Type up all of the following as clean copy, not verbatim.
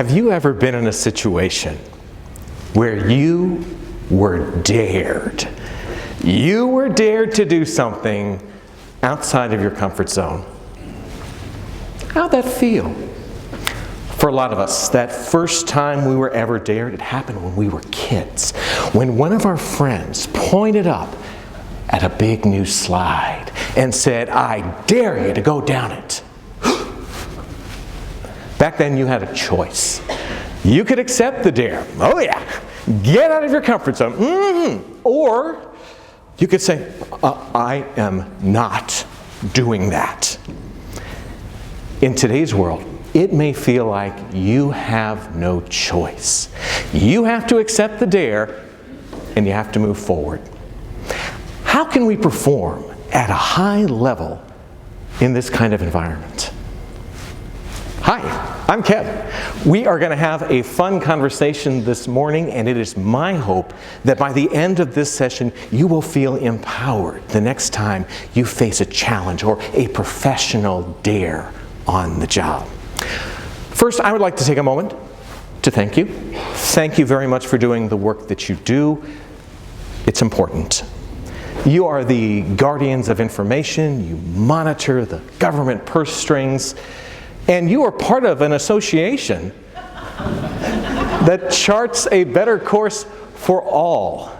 Have you ever been in a situation where you were dared? You were dared to do something outside of your comfort zone. How'd that feel? For a lot of us, that first time we were ever dared, it happened when we were kids. When one of our friends pointed up at a big new slide and said, "I dare you to go down it." Back then you had a choice. You could accept the dare. Oh yeah, get out of your comfort zone. Or you could say, I am not doing that. In today's world, it may feel like you have no choice. You have to accept the dare and you have to move forward. How can we perform at a high level in this kind of environment? Hi, I'm Ken. We are going to have a fun conversation this morning, and it is my hope that by the end of this session, you will feel empowered the next time you face a challenge or a professional dare on the job. First, I would like to take a moment to thank you. Thank you very much for doing the work that you do. It's important. You are the guardians of information. You monitor the government purse strings. And you are part of an association that charts a better course for all,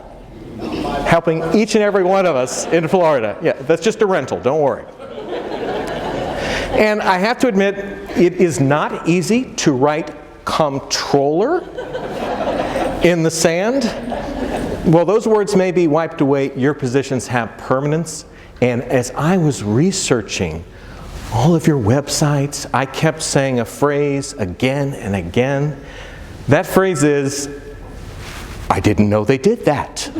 helping each and every one of us in Florida. Yeah, that's just a rental, don't worry. And I have to admit, it is not easy to write comptroller in the sand. Well, those words may be wiped away. Your positions have permanence. And as I was researching all of your websites, I kept saying a phrase again and again. That phrase is, I didn't know they did that.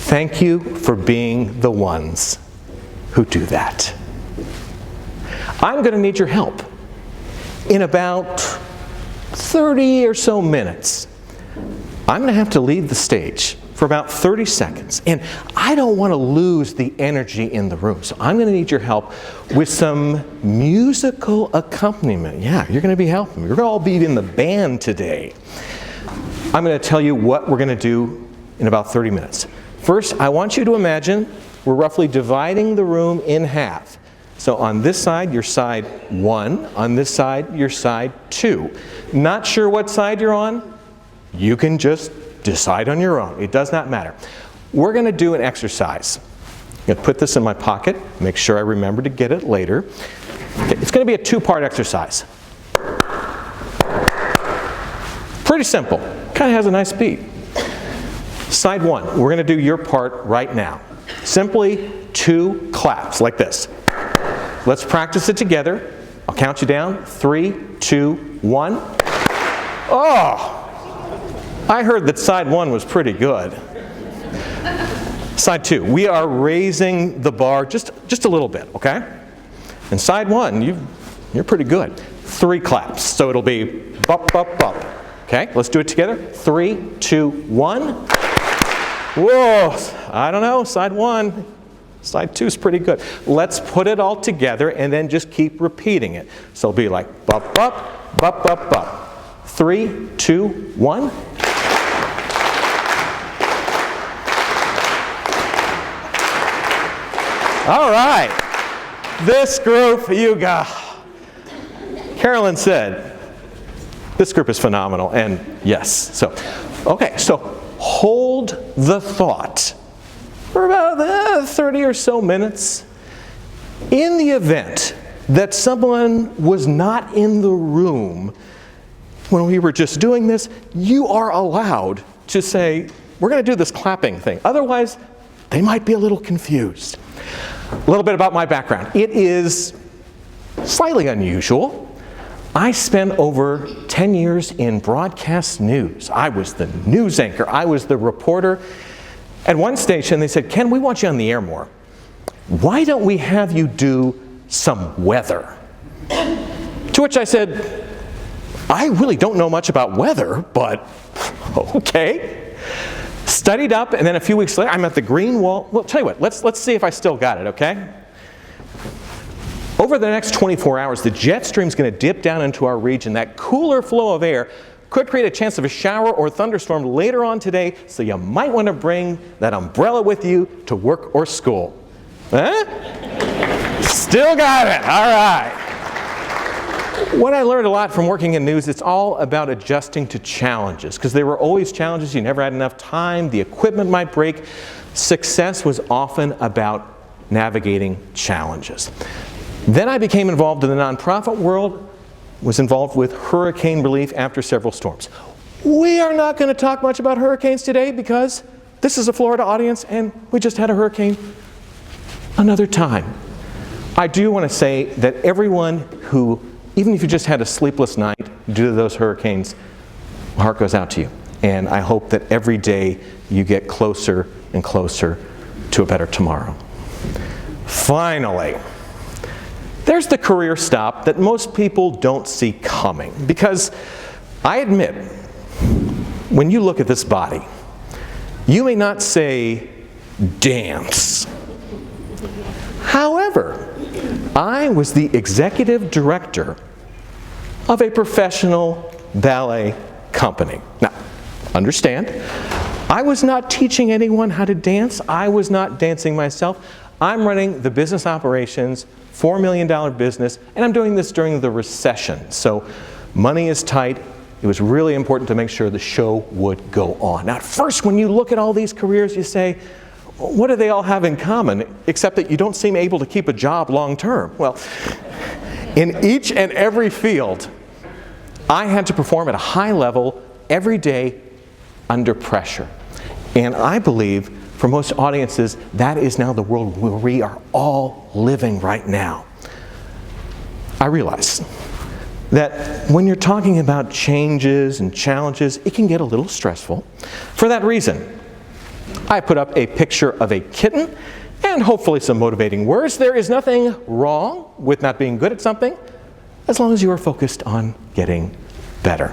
Thank you for being the ones who do that. I'm going to need your help. In about 30 or so minutes, I'm going to have to leave the stage for about 30 seconds. And I don't want to lose the energy in the room. So I'm going to need your help with some musical accompaniment. Yeah, you're going to be helping me. We're going to all be in the band today. I'm going to tell you what we're going to do in about 30 minutes. First, I want you to imagine we're roughly dividing the room in half. So on this side, you're side 1. On this side, you're side 2. Not sure what side you're on? You can just decide on your own. It does not matter. We're going to do an exercise. I'm going to put this in my pocket, make sure I remember to get it later. Okay, it's going to be a 2-part exercise. Pretty simple. Kind of has a nice beat. Side 1, we're going to do your part right now. Simply 2 claps like this. Let's practice it together. I'll count you down. 3, 2, 1. Oh! I heard that side 1 was pretty good. Side 2, we are raising the bar just a little bit, okay? And side 1, you're pretty good. 3 claps, so it'll be bop, bop, bop. Okay, let's do it together. 3, 2, 1. Whoa, I don't know, side 1. Side 2 is pretty good. Let's put it all together and then just keep repeating it. So it'll be like bop, bop, bop, bop, bop. 3, 2, 1. All right, this group, you got, Carolyn said, this group is phenomenal, and yes, okay, so hold the thought for about 30 or so minutes. In the event that someone was not in the room when we were just doing this, you are allowed to say, we're going to do this clapping thing. Otherwise, they might be a little confused. A little bit about my background. It is slightly unusual. I spent over 10 years in broadcast news. I was the news anchor. I was the reporter. At one station, they said, Ken, we want you on the air more. Why don't we have you do some weather? To which I said, I really don't know much about weather, but okay. Studied up, and then a few weeks later, I'm at the green wall. Well, tell you what, let's see if I still got it, okay? Over the next 24 hours, the jet stream is going to dip down into our region. That cooler flow of air could create a chance of a shower or thunderstorm later on today, so you might want to bring that umbrella with you to work or school. Huh? Still got it. All right. What I learned a lot from working in news, it's all about adjusting to challenges, because there were always challenges. You never had enough time. The equipment might break. Success was often about navigating challenges. Then I became involved in the nonprofit world, was involved with hurricane relief after several storms. We are not going to talk much about hurricanes today because this is a Florida audience and we just had a hurricane another time. I do want to say that everyone who, even if you just had a sleepless night due to those hurricanes, my heart goes out to you. And I hope that every day you get closer and closer to a better tomorrow. Finally, there's the career stop that most people don't see coming. Because I admit, when you look at this body, you may not say dance. However, I was the executive director of a professional ballet company. Now, understand, I was not teaching anyone how to dance. I was not dancing myself. I'm running the business operations, $4 million business, and I'm doing this during the recession. So money is tight. It was really important to make sure the show would go on. Now, at first, when you look at all these careers, you say, what do they all have in common, except that you don't seem able to keep a job long term? Well, in each and every field, I had to perform at a high level every day under pressure. And I believe for most audiences, that is now the world where we are all living right now. I realize that when you're talking about changes and challenges, it can get a little stressful. For that reason, I put up a picture of a kitten and hopefully some motivating words. There is nothing wrong with not being good at something as long as you are focused on getting better.